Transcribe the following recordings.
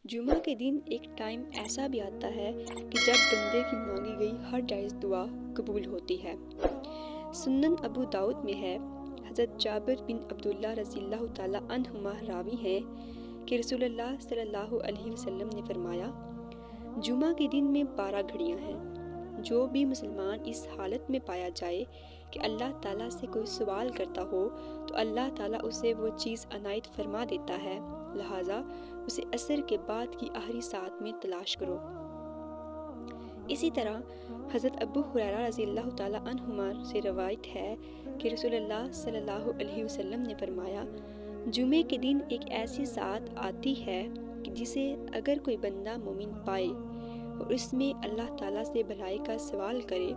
جمعہ کے دن ایک ٹائم ایسا بھی آتا ہے کہ جب بندے کی مانگی گئی ہر جائز دعا قبول ہوتی ہے۔ سنن ابو داؤد میں ہے، حضرت جابر بن عبداللہ رضی اللہ تعالیٰ عنہما راوی ہیں کہ رسول اللہ صلی اللہ علیہ وسلم نے فرمایا، جمعہ کے دن میں 12 گھڑیاں ہیں۔ جو بھی مسلمان اس حالت میں پایا جائے کہ اللہ تعالیٰ سے کوئی سوال کرتا ہو تو اللہ تعالیٰ اسے وہ چیز عنایت فرما دیتا ہے، لہٰذا اسے عصر کے بعد کی آخری ساعت میں تلاش کرو۔ اسی طرح حضرت ابو ہریرہ رضی اللہ تعالیٰ عنہما سے روایت ہے کہ رسول اللہ صلی اللہ علیہ وسلم نے فرمایا، جمعے کے دن ایک ایسی ساعت آتی ہے کہ جسے اگر کوئی بندہ مومن پائے اور اس میں اللہ تعالیٰ سے بھلائی کا سوال کرے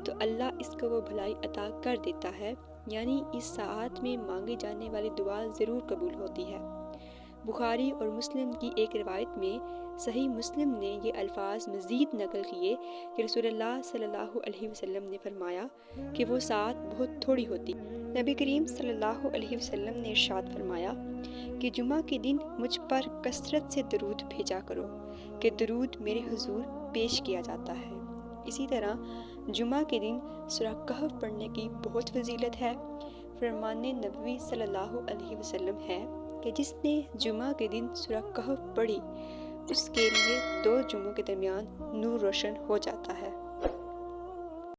تو اللہ اس کو وہ بھلائی عطا کر دیتا ہے، یعنی اس ساعت میں مانگی جانے والی دعا ضرور قبول ہوتی ہے۔ بخاری اور مسلم کی ایک روایت میں صحیح مسلم نے یہ الفاظ مزید نقل کیے کہ رسول اللہ صلی اللہ علیہ وسلم نے فرمایا کہ وہ ساعت بہت تھوڑی ہوتی۔ نبی کریم صلی اللہ علیہ وسلم نے ارشاد فرمایا کہ جمعہ کے دن مجھ پر کثرت سے درود بھیجا کرو کہ درود میرے حضور پیش کیا جاتا ہے۔ اسی طرح جمعہ کے دن سورہ کہف پڑھنے کی بہت فضیلت ہے۔ فرمان نبوی صلی اللہ علیہ وسلم ہے کہ جس نے جمعہ کے دن سورہ کہف پڑھی اس کے لیے 2 جمعوں کے درمیان نور روشن ہو جاتا ہے۔